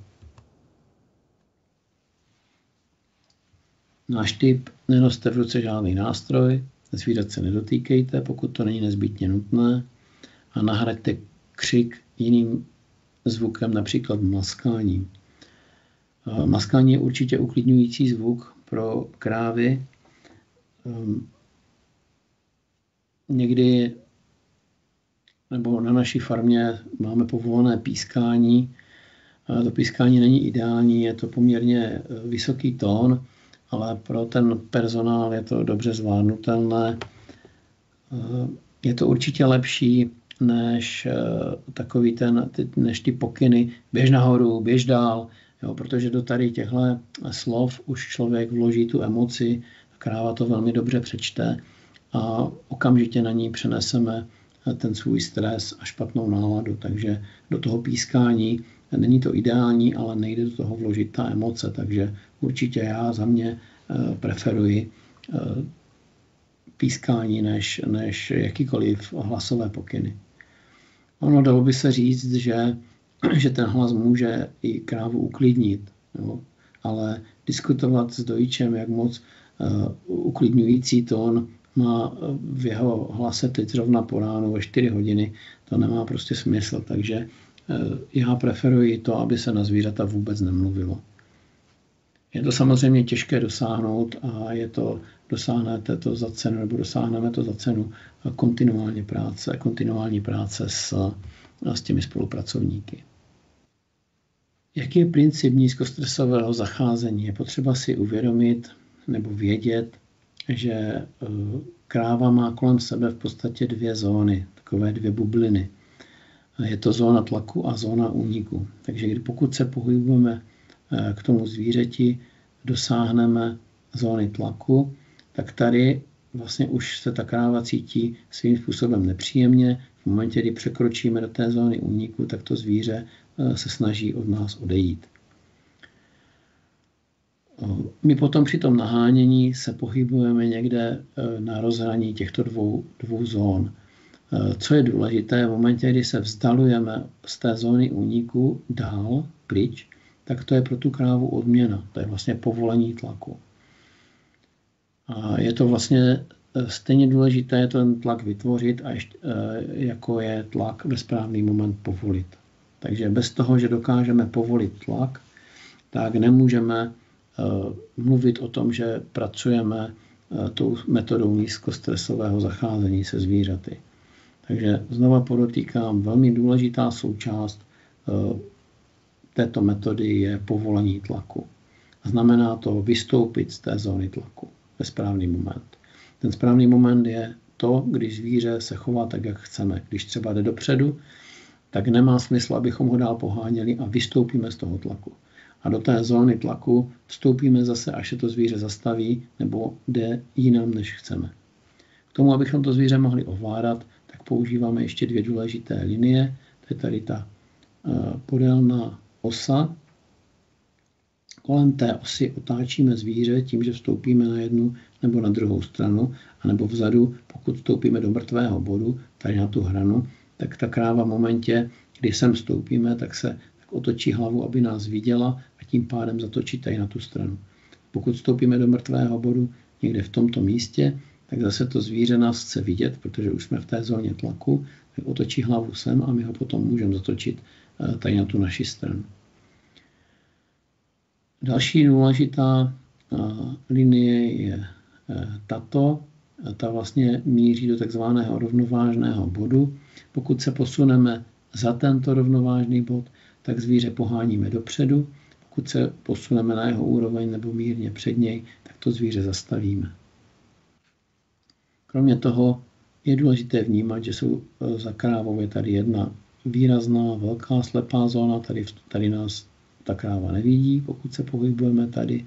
Náš tip: nenoste v ruce žádný nástroj, zvířat se nedotýkejte, pokud to není nezbytně nutné, a nahraďte křik jiným zvukem, například mlaskáním. Mlaskání je určitě uklidňující zvuk pro krávy. Někdy nebo na naší farmě máme povolené pískání. To pískání není ideální, je to poměrně vysoký tón, ale pro ten personál je to dobře zvládnutelné. Je to určitě lepší než než ty pokyny běž nahoru, běž dál, jo, protože do tady těchto slov už člověk vloží tu emoci, kráva to velmi dobře přečte a okamžitě na ní přeneseme ten svůj stres a špatnou náladu. Takže do toho pískání není to ideální, ale nejde do toho vložit ta emoce, takže určitě já za mě preferuji pískání než jakýkoliv hlasové pokyny. Ono dalo by se říct, že ten hlas může i krávu uklidnit, jo? Ale diskutovat s dojičem, jak moc uklidňující tón má v jeho hlase teď zrovna po ránu ve 4 hodiny, to nemá prostě smysl, takže já preferuji to, aby se na zvířata vůbec nemluvilo. Je to samozřejmě těžké dosáhnout a dosáhneme to za cenu kontinuální práce s těmi spolupracovníky. Jaký je princip nízkostresového zacházení? Je potřeba si uvědomit nebo vědět, že kráva má kolem sebe v podstatě dvě zóny, takové dvě bubliny. Je to zóna tlaku a zóna úniku. Takže pokud se pohybujeme k tomu zvířeti, dosáhneme zóny tlaku, tak tady vlastně už se ta kráva cítí svým způsobem nepříjemně. V momentě, kdy překročíme do té zóny úniku, tak to zvíře se snaží od nás odejít. My potom při tom nahánění se pohybujeme někde na rozhraní těchto dvou zón. Co je důležité, v momentě, kdy se vzdalujeme z té zóny úniku dál, pryč, tak to je pro tu krávu odměna. To je vlastně povolení tlaku. A je to vlastně stejně důležité ten tlak vytvořit, a ještě, jako je tlak ve správný moment povolit. Takže bez toho, že dokážeme povolit tlak, tak nemůžeme mluvit o tom, že pracujeme tou metodou nízkostresového zacházení se zvířaty. Takže znova podotýkám, velmi důležitá součást této metody je povolení tlaku. Znamená to vystoupit z té zóny tlaku ve správný moment. Ten správný moment je to, když zvíře se chová tak, jak chceme. Když třeba jde dopředu, tak nemá smysl, abychom ho dál poháněli a vystoupíme z toho tlaku. A do té zóny tlaku vstoupíme zase, až se to zvíře zastaví nebo jde jinam, než chceme. K tomu, abychom to zvíře mohli ovládat, tak používáme ještě dvě důležité linie. To je tady ta podélná osa. Kolem té osy otáčíme zvíře tím, že vstoupíme na jednu nebo na druhou stranu, anebo vzadu, pokud vstoupíme do mrtvého bodu, tady na tu hranu, tak ta kráva v momentě, kdy sem vstoupíme, tak otočí hlavu, aby nás viděla a tím pádem zatočí tady na tu stranu. Pokud vstoupíme do mrtvého bodu někde v tomto místě, tak zase to zvíře nás chce vidět, protože už jsme v té zóně tlaku, tak otočí hlavu sem a my ho potom můžeme zatočit tady na tu naši stranu. Další důležitá linie je tato. Ta vlastně míří do takzvaného rovnovážného bodu. Pokud se posuneme za tento rovnovážný bod, tak zvíře poháníme dopředu. Pokud se posuneme na jeho úroveň nebo mírně před něj, tak to zvíře zastavíme. Kromě toho je důležité vnímat, že za krávou je tady jedna výrazná, velká slepá zóna. Tady nás ta kráva nevidí, pokud se pohybujeme tady.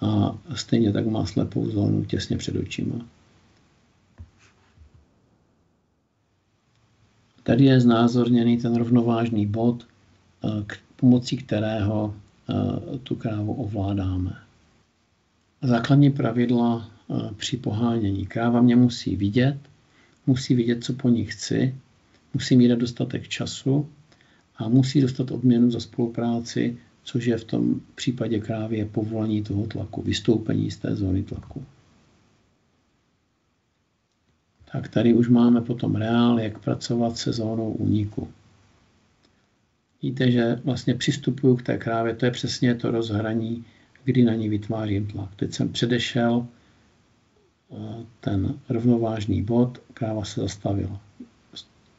A stejně tak má slepou zónu těsně před očima. Tady je znázorněný ten rovnovážný bod, pomocí kterého tu krávu ovládáme. Základní pravidla při pohánění. Kráva mě musí vidět, co po ní chci, musí mít dostatek času a musí dostat odměnu za spolupráci, což je v tom případě krávy je povolení toho tlaku, vystoupení z té zóny tlaku. Tak tady už máme potom reál, jak pracovat se zónou úniku. Víte, že vlastně přistupuju k té krávě, to je přesně to rozhraní, kdy na ní vytvářím tlak. Teď jsem předešel ten rovnovážný bod, kráva se zastavila.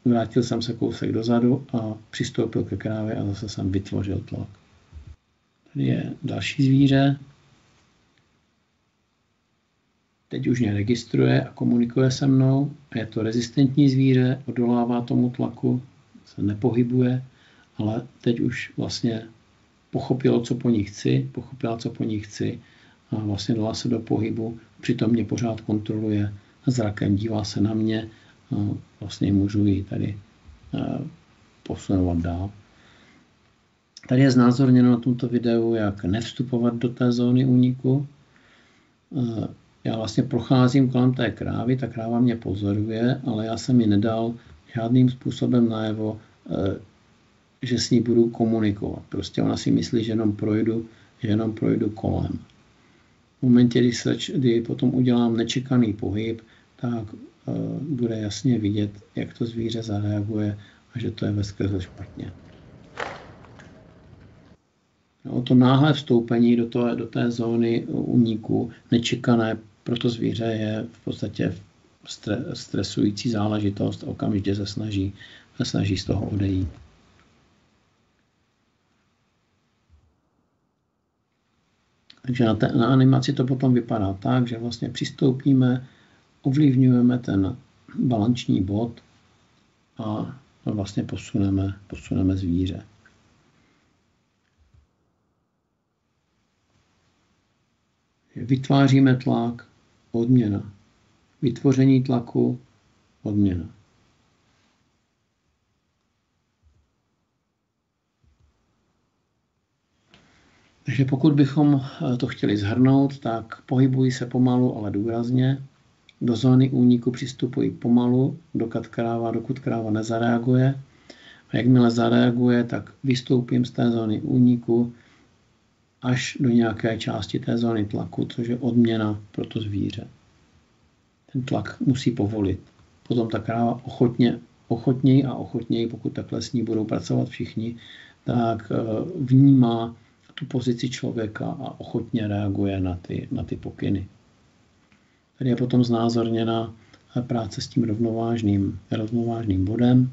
Vrátil jsem se kousek dozadu a přistoupil ke krávě a zase jsem vytvořil tlak. Tady je další zvíře. Teď už mě registruje a komunikuje se mnou. Je to rezistentní zvíře, odolává tomu tlaku, se nepohybuje, ale teď už vlastně pochopila, co po ní chci a vlastně dala se do pohybu. Přitom mě pořád kontroluje zrakem, dívá se na mě a vlastně můžu ji tady posunovat dál. Tady je znázorněno na tomto videu, jak nevstupovat do té zóny úniku. Já vlastně procházím kolem té krávy, ta kráva mě pozoruje, ale já jsem ji nedal žádným způsobem najevo, že s ní budu komunikovat. Prostě ona si myslí, že jenom projdu kolem. V momentě, kdy potom udělám nečekaný pohyb, tak bude jasně vidět, jak to zvíře zareaguje a že to je veskrze špatně. No, to náhlé vstoupení do té zóny úniku, nečekané, pro to zvíře je v podstatě stresující záležitost a okamžitě se snaží z toho odejít. Takže na animaci to potom vypadá tak, že vlastně přistoupíme, ovlivňujeme ten balanční bod a vlastně posuneme zvíře. Vytváříme tlak, odměna. Vytvoření tlaku, odměna. Takže pokud bychom to chtěli shrnout, tak pohybují se pomalu, ale důrazně. Do zóny úniku přistupují pomalu, dokud kráva nezareaguje. A jakmile zareaguje, tak vystoupím z té zóny úniku až do nějaké části té zóny tlaku, což je odměna pro to zvíře. Ten tlak musí povolit. Potom ta kráva ochotněji, pokud takhle s ní budou pracovat všichni, tak vnímá tu pozici člověka a ochotně reaguje na ty pokyny. Tady je potom znázorněna práce s tím rovnovážným bodem,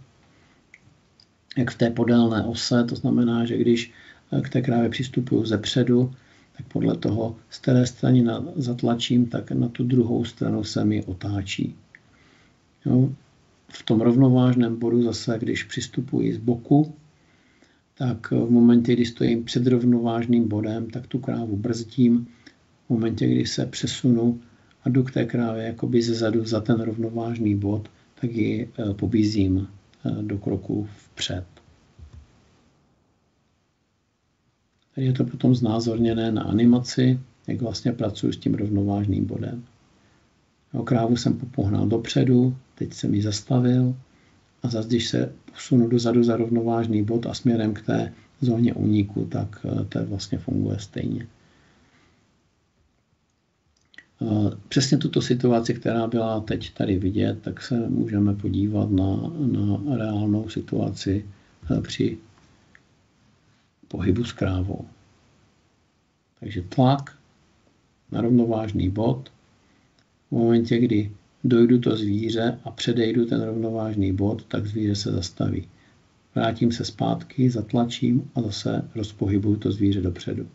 jak v té podélné ose, to znamená, že když k té krávě přistupuju zepředu, tak podle toho, z které strany zatlačím, tak na tu druhou stranu se mi otáčí. Jo? V tom rovnovážném bodu zase, když přistupuji z boku, tak v momentě, kdy stojím před rovnovážným bodem, tak tu krávu brzdím. V momentě, kdy se přesunu a jdu k té krávě jakoby zezadu za ten rovnovážný bod, tak ji pobízím do kroku vpřed. Tady je to potom znázorněné na animaci, jak vlastně pracuji s tím rovnovážným bodem. Krávu jsem popohnal dopředu, teď jsem ji zastavil a zase, když se posunu dozadu za rovnovážný bod a směrem k té zóně úniku, tak to vlastně funguje stejně. Přesně tuto situaci, která byla teď tady vidět, tak se můžeme podívat na reálnou situaci při pohybu s krávou. Takže tlak na rovnovážný bod. V momentě, kdy dojdu to zvíře a předejdu ten rovnovážný bod, tak zvíře se zastaví. Vrátím se zpátky, zatlačím a zase rozpohybuju to zvíře dopředu.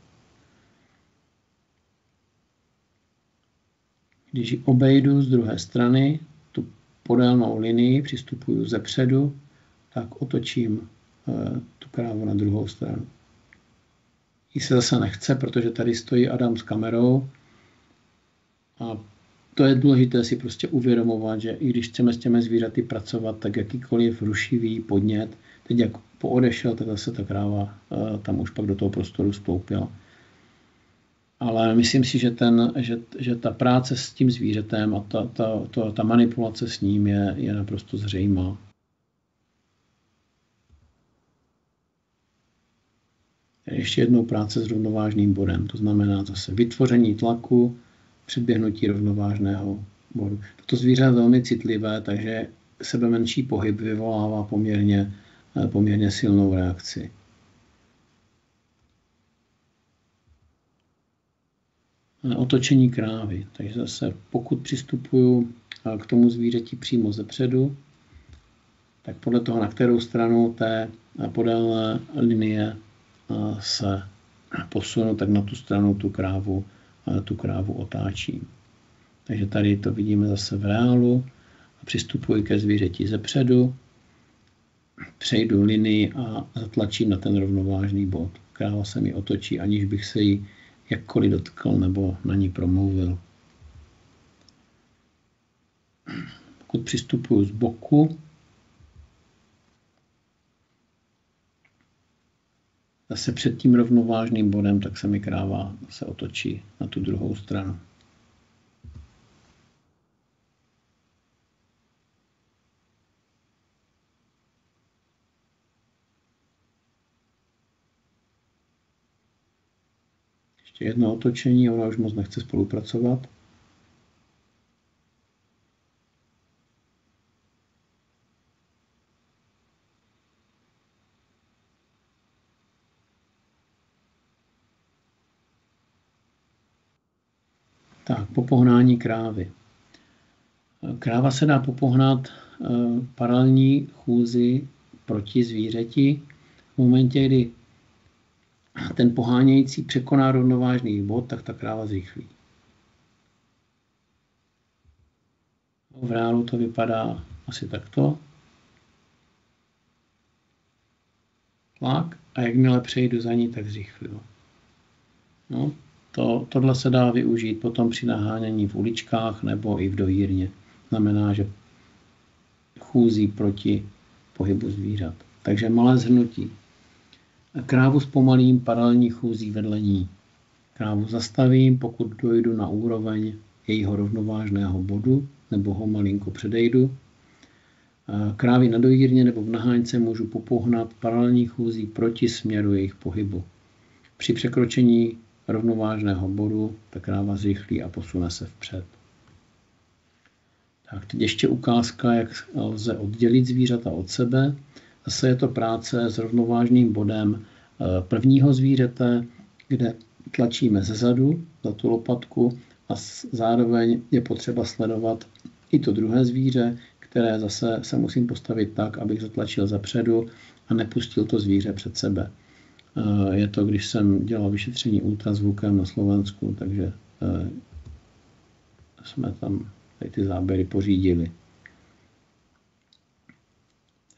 Když ji obejdu z druhé strany, tu podélnou linii, přistupuju zepředu, tak otočím tu krávu na druhou stranu. Jí se zase nechce, protože tady stojí Adam s kamerou a to je důležité si prostě uvědomovat, že i když chceme s těmi zvířaty pracovat, tak jakýkoliv rušivý podnět, teď jak poodešel, tak zase ta kráva tam už pak do toho prostoru vstoupila. Ale myslím si, že ta práce s tím zvířetem a ta manipulace s ním je naprosto zřejmá. Ještě jednou práce s rovnovážným bodem, to znamená zase vytvoření tlaku, předběhnutí rovnovážného bodu. Toto zvíře je velmi citlivé, takže sebemenší pohyb vyvolává poměrně silnou reakci. Otočení krávy. Takže zase pokud přistupuju k tomu zvířeti přímo zepředu, tak podle toho, na kterou stranu té podélné linie se posunu, tak na tu stranu tu krávu otáčím. Takže tady to vidíme zase v reálu. Přistupuji ke zvířeti zepředu, přejdu linii a zatlačím na ten rovnovážný bod. Kráva se mi otočí, aniž bych se jí jakkoliv dotkl nebo na ní promluvil. Pokud přistupuji z boku, zase před tím rovnovážným bodem, tak se mi kráva se otočí na tu druhou stranu. Ještě jedno otočení, ona už moc nechce spolupracovat. Tak, popohnání krávy. Kráva se dá popohnat paralelní chůzi proti zvířeti v momentě, kdy ten pohánějící překoná rovnovážný bod, tak ta kráva zrychlí. V reálu to vypadá asi takto. Tlak a jakmile přejdu za ní, tak zrychlím. No, tohle se dá využít potom při nahánění v uličkách nebo i v dojírně. Znamená, že chůzí proti pohybu zvířat. Takže malé shrnutí. Krávu zpomalím paralelní chůzí vedle ní. Krávu zastavím, pokud dojdu na úroveň jejího rovnovážného bodu nebo ho malinko předejdu. Krávy na dojírně nebo v naháňce můžu popohnat paralelní chůzí proti směru jejich pohybu. Při překročení rovnovážného bodu ta kráva zrychlí a posune se vpřed. Tak, teď ještě ukázka, jak lze oddělit zvířata od sebe. Zase je to práce s rovnovážným bodem prvního zvířete, kde tlačíme zezadu za tu lopatku a zároveň je potřeba sledovat i to druhé zvíře, které zase se musím postavit tak, abych zatlačil zapředu a nepustil to zvíře před sebe. Je to, když jsem dělal vyšetření ultrazvukem na Slovensku, takže jsme tam tady ty záběry pořídili.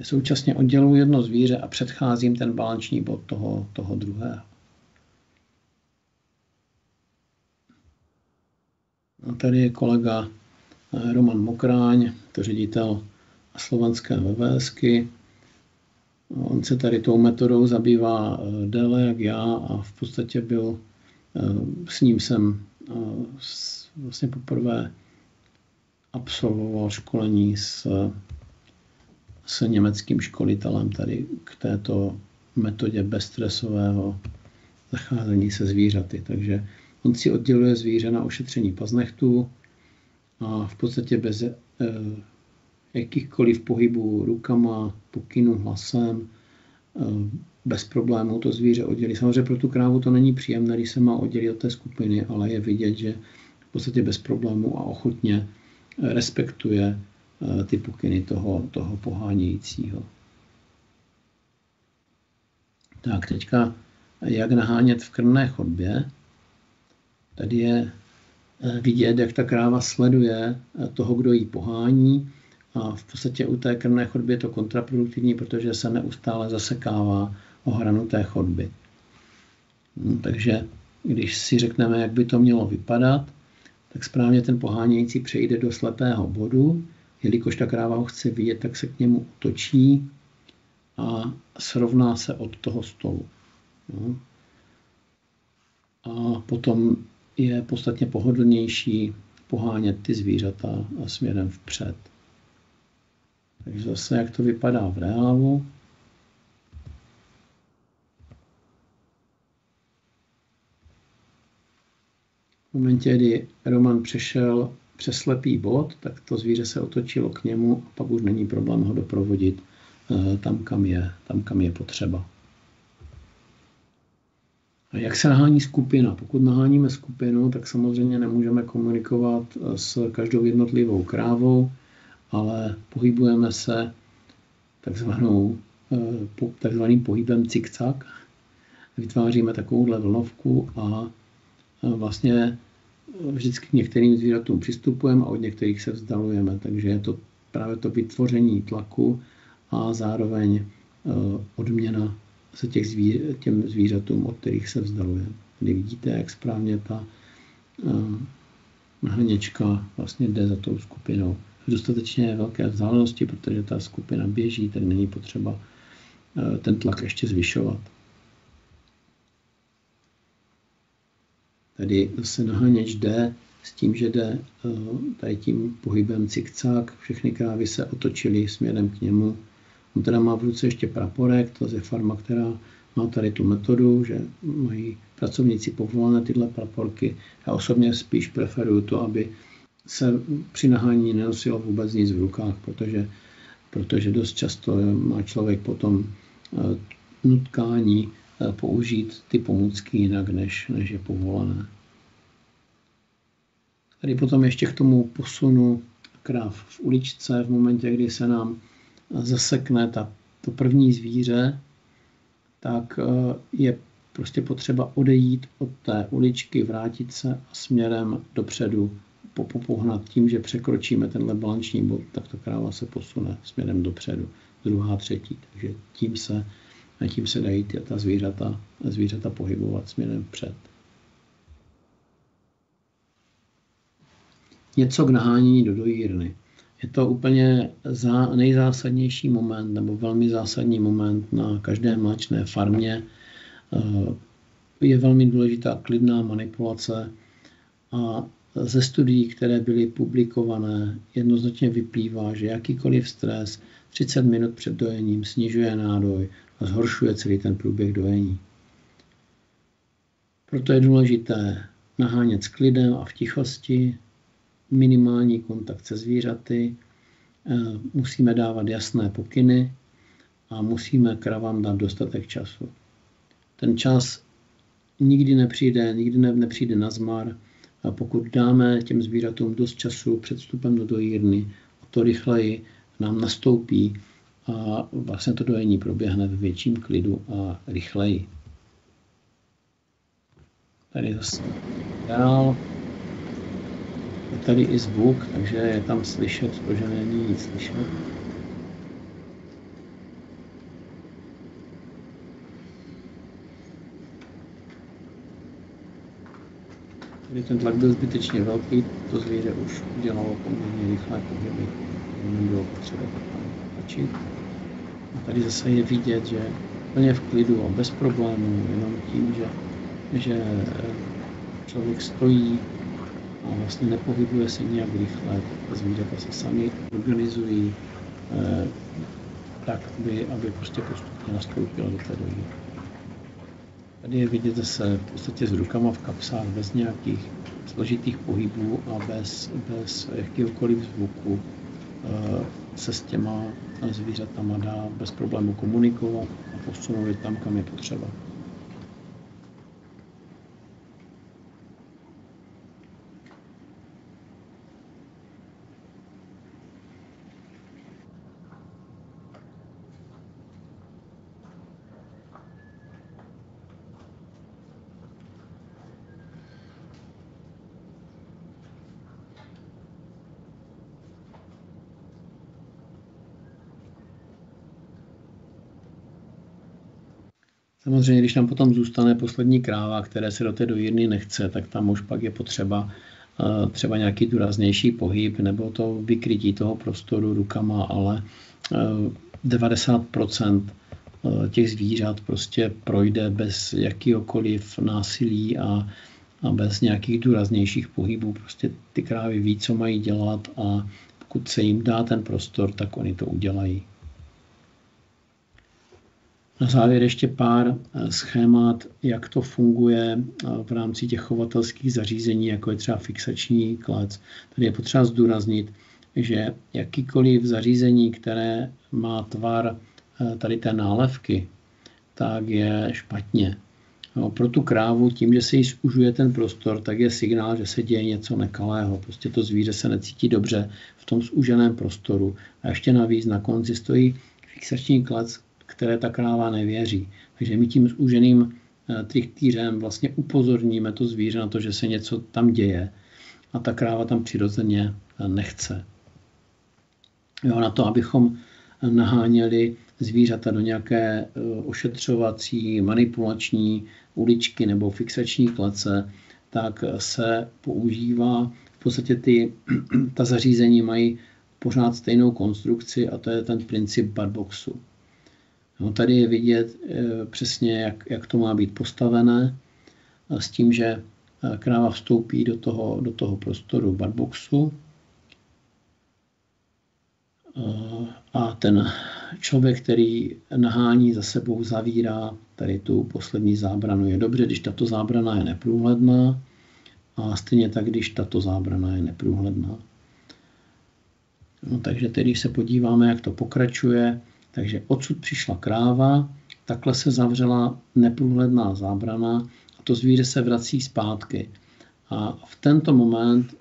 Současně odděluji jedno zvíře a předcházím ten balanční bod toho druhého. A tady je kolega Roman Mokráň, to ředitel slovenské VVSky. On se tady tou metodou zabývá déle jak já a v podstatě s ním jsem vlastně poprvé absolvoval školení s německým školitelem tady k této metodě bezstresového zacházení se zvířaty. Takže on si odděluje zvíře na ošetření paznechtů a v podstatě bez jakýchkoliv pohybů rukama, pokynů, hlasem, bez problémů to zvíře oddělí. Samozřejmě pro tu krávu to není příjemné, když se má oddělit od té skupiny, ale je vidět, že v podstatě bez problémů a ochotně respektuje ty pokyny toho pohánějícího. Tak, teďka jak nahánět v krmné chodbě. Tady je vidět, jak ta kráva sleduje toho, kdo ji pohání a v podstatě u té krmné chodby je to kontraproduktivní, protože se neustále zasekává o hranu té chodby. Takže když si řekneme, jak by to mělo vypadat, tak správně ten pohánějící přejde do slepého bodu. Jelikož ta kráva ho chce vidět, tak se k němu otočí a srovná se od toho stolu. No. A potom je podstatně pohodlnější pohánět ty zvířata směrem vpřed. Takže zase, jak to vypadá v reálu. V momentě, kdy Roman přešel přes slepý bod, tak to zvíře se otočilo k němu a pak už není problém ho doprovodit tam, kam je potřeba. A jak se nahání skupina? Pokud naháníme skupinu, tak samozřejmě nemůžeme komunikovat s každou jednotlivou krávou, ale pohybujeme se takzvaným pohybem cikcak. Vytváříme takovouhle vlnovku a vlastně vždycky k některým zvířatům přistupujeme a od některých se vzdalujeme. Takže je to právě to vytvoření tlaku a zároveň odměna se těm zvířatům, od kterých se vzdalujeme. Tady vidíte, jak správně ta naháněčka vlastně jde za tou skupinou. V dostatečně velké vzdálenosti, protože ta skupina běží, tak není potřeba ten tlak ještě zvyšovat. Tady zase naháněč jde s tím, že jde tady tím pohybem cikcák. Všechny krávy se otočily směrem k němu. On teda má v ruce ještě praporek, to je farma, která má tady tu metodu, že mají pracovníci povolené tyhle praporky. Já osobně spíš preferuju to, aby se při nahání nenosilo vůbec nic v rukách, protože dost často má člověk potom nutkání použít ty pomůcky jinak, než je povolené. Tady potom ještě k tomu posunu kráv v uličce, v momentě, kdy se nám zasekne to první zvíře, tak je prostě potřeba odejít od té uličky, vrátit se a směrem dopředu popohnat tím, že překročíme tenhle balanční bod, tak ta kráva se posune směrem dopředu, druhá, třetí. Takže tím se dají ta zvířata pohybovat směrem vpřed. Něco k nahánění do dojírny. Je to úplně nejzásadnější moment, nebo velmi zásadní moment na každé mléčné farmě. Je velmi důležitá klidná manipulace a ze studií, které byly publikované, jednoznačně vyplývá, že jakýkoliv stres 30 minut před dojením snižuje nádoj a zhoršuje celý ten průběh dojení. Proto je důležité nahánět s klidem a v tichosti, minimální kontakt se zvířaty, musíme dávat jasné pokyny a musíme kravám dát dostatek času. Ten čas nikdy nepřijde na zmar, a pokud dáme těm zvířatům dost času před vstupem do dojírny, to rychleji nám nastoupí a vlastně to dojení proběhne ve větším klidu a rychleji. Tady zase dál. Je tady i zvuk, takže je tam slyšet to, že není nic slyšet. Tady ten tlak byl zbytečně velký, to zvíře už udělalo poměrně rychlé pohyby, nebylo potřeba tlačit. A tady zase je vidět, že úplně v klidu a bez problémů, jenom tím, že člověk stojí a vlastně nepohybuje se nějak rychle, tak zvířata se sami organizují tak, aby prostě postupně nastoupilo do té dojírny. Tady je vidět zase v podstatě s rukama v kapsách, bez nějakých složitých pohybů a bez jakéhokoliv zvuku se s těma zvířatama dá bez problému komunikovat a posunout je tam, kam je potřeba. Samozřejmě, když nám potom zůstane poslední kráva, které se do té dojírny nechce, tak tam už pak je potřeba třeba nějaký důraznější pohyb nebo to vykrytí toho prostoru rukama, ale 90% těch zvířat prostě projde bez jakýhokoliv násilí a bez nějakých důraznějších pohybů. Prostě ty krávy ví, co mají dělat a pokud se jim dá ten prostor, tak oni to udělají. Na závěr ještě pár schémat, jak to funguje v rámci těch chovatelských zařízení, jako je třeba fixační klec. Tady je potřeba zdůraznit, že jakýkoliv zařízení, které má tvar tady té nálevky, tak je špatně. No, pro tu krávu tím, že se jí zužuje ten prostor, tak je signál, že se děje něco nekalého. Prostě to zvíře se necítí dobře v tom zuženém prostoru. A ještě navíc na konci stojí fixační klec, které ta kráva nevěří. Takže my tím zúženým trichtýřem vlastně upozorníme to zvíře na to, že se něco tam děje a ta kráva tam přirozeně nechce. Jo, na to, abychom naháněli zvířata do nějaké ošetřovací, manipulační uličky nebo fixační klece, tak se používá, v podstatě ta zařízení mají pořád stejnou konstrukci a to je ten princip barboxu. No, tady je vidět přesně, jak to má být postavené, s tím, že kráva vstoupí do toho prostoru barboxu a ten člověk, který nahání, za sebou zavírá tady tu poslední zábranu. Je dobře, když tato zábrana je neprůhledná a stejně tak, když tato zábrana je neprůhledná. No, takže tedy, když se podíváme, jak to pokračuje, takže odsud přišla kráva, takhle se zavřela neprůhledná zábrana a to zvíře se vrací zpátky. A v tento moment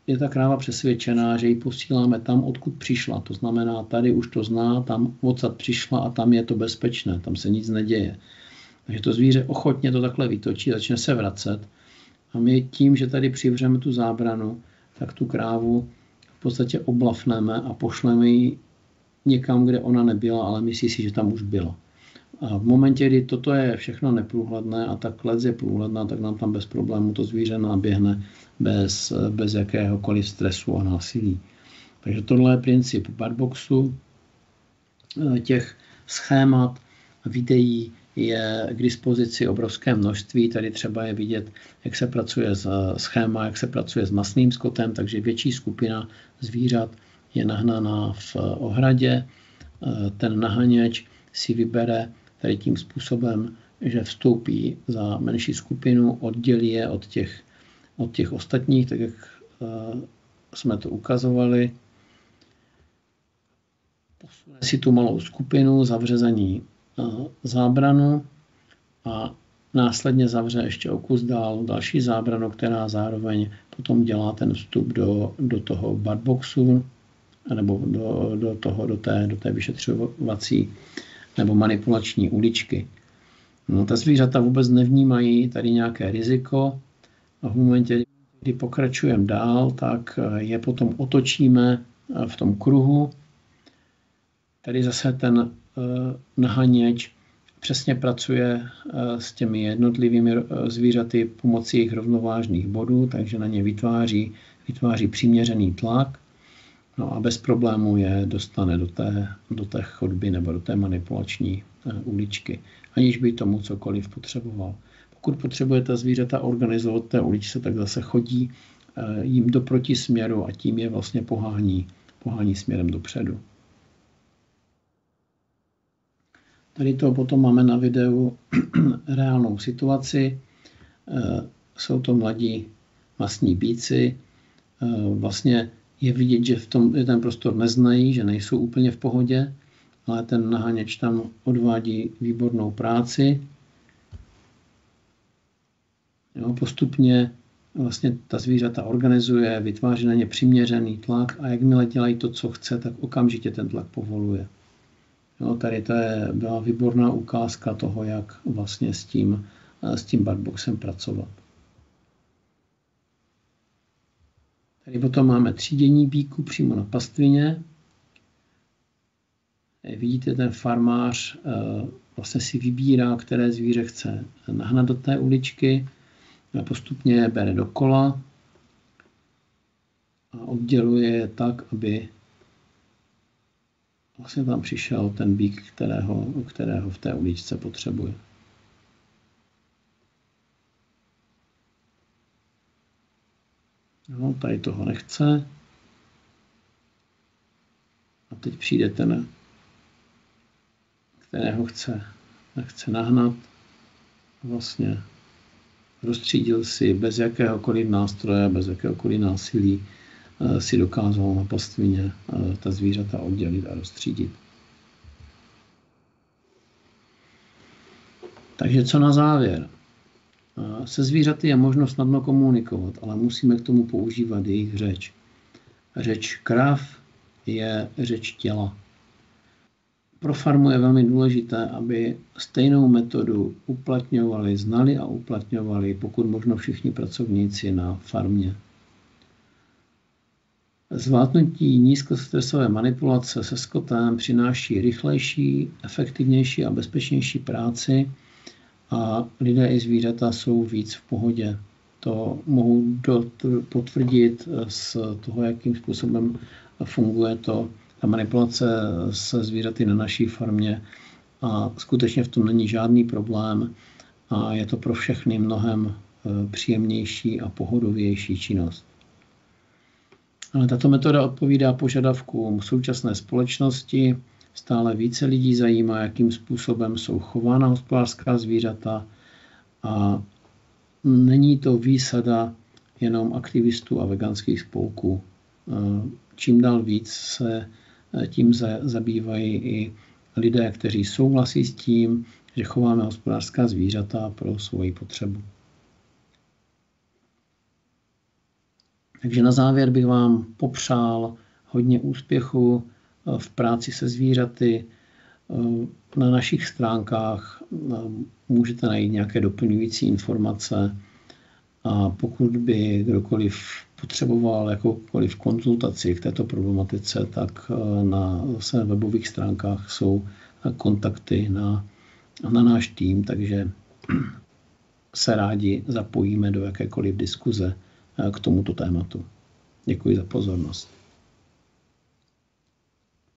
je ta kráva přesvědčená, že ji posíláme tam, odkud přišla. To znamená, tady už to zná, tam odsud přišla a tam je to bezpečné, tam se nic neděje. Takže to zvíře ochotně to takhle vytočí, začne se vracet. A my tím, že tady přivřeme tu zábranu, tak tu krávu v podstatě oblafneme a pošleme ji někam, kde ona nebyla, ale myslí si, že tam už byla. A v momentě, kdy toto je všechno neprůhledné a ta klec je průhledná, tak nám tam bez problému to zvíře naběhne bez jakéhokoliv stresu a násilí. Takže tohle je princip Barboxu. Těch schémat, videí je k dispozici obrovské množství. Tady třeba je vidět, jak se pracuje schéma, jak se pracuje s masným skotem, takže větší skupina zvířat je nahnaná v ohradě. Ten naháněč si vybere tady tím způsobem, že vstoupí za menší skupinu, oddělí je od těch ostatních, tak jak jsme to ukazovali. Posune si tu malou skupinu, zavře za ní zábranu a následně zavře ještě o kus dál další zábranu, která zároveň potom dělá ten vstup do toho barboxu nebo do té vyšetřovací nebo manipulační uličky. No, ta zvířata vůbec nevnímají tady nějaké riziko a v momentě, kdy pokračujeme dál, tak je potom otočíme v tom kruhu. Tady zase ten naháněč přesně pracuje s těmi jednotlivými zvířaty pomocí jejich rovnovážných bodů, takže na ně vytváří přiměřený tlak. No a bez problému je dostane do té chodby nebo do té manipulační uličky, aniž by tomu cokoliv potřeboval. Pokud potřebujete zvířata organizovat té uličce, tak zase chodí jim do protisměru a tím je vlastně pohání směrem dopředu. Tady to potom máme na videu reálnou situaci. Jsou to mladí masní býci. Vlastně je vidět, že ten prostor neznají, že nejsou úplně v pohodě, ale ten naháněč tam odvádí výbornou práci. Jo, postupně vlastně ta zvířata organizuje, vytváří na ně přiměřený tlak a jakmile dělají to, co chce, tak okamžitě ten tlak povoluje. Jo, tady to byla výborná ukázka toho, jak vlastně s tím barboxem pracovat. Tady potom máme třídění býků přímo na pastvině. Vidíte, ten farmář vlastně si vybírá, které zvíře chce nahnat do té uličky. A postupně je bere dokola a odděluje je tak, aby vlastně tam přišel ten býk, kterého v té uličce potřebuje. No, tady toho nechce. A teď přijde ten, kterého chce nahnat. Vlastně rozstřídil si bez jakéhokoliv nástroje, bez jakéhokoliv násilí, si dokázal na pastvině ta zvířata oddělit a rozstřídit. Takže co na závěr? Se zvířaty je možno snadno komunikovat, ale musíme k tomu používat jejich řeč. Řeč krav je řeč těla. Pro farmu je velmi důležité, aby stejnou metodu znali a uplatňovali pokud možno všichni pracovníci na farmě. Zvládnutí nízkostresové manipulace se skotem přináší rychlejší, efektivnější a bezpečnější práci a lidé i zvířata jsou víc v pohodě. To mohu potvrdit z toho, jakým způsobem funguje ta manipulace se zvířaty na naší farmě a skutečně v tom není žádný problém a je to pro všechny mnohem příjemnější a pohodovější činnost. Ale tato metoda odpovídá požadavkům současné společnosti. Stále více lidí zajímá, jakým způsobem jsou chována hospodářská zvířata a není to výsada jenom aktivistů a veganských spolků. Čím dál víc se tím zabývají i lidé, kteří souhlasí s tím, že chováme hospodářská zvířata pro svoji potřebu. Takže na závěr bych vám popřál hodně úspěchu v práci se zvířaty. Na našich stránkách můžete najít nějaké doplňující informace a pokud by kdokoliv potřeboval jakoukoliv konzultaci k této problematice, tak na webových stránkách jsou kontakty na náš tým, takže se rádi zapojíme do jakékoliv diskuze k tomuto tématu. Děkuji za pozornost.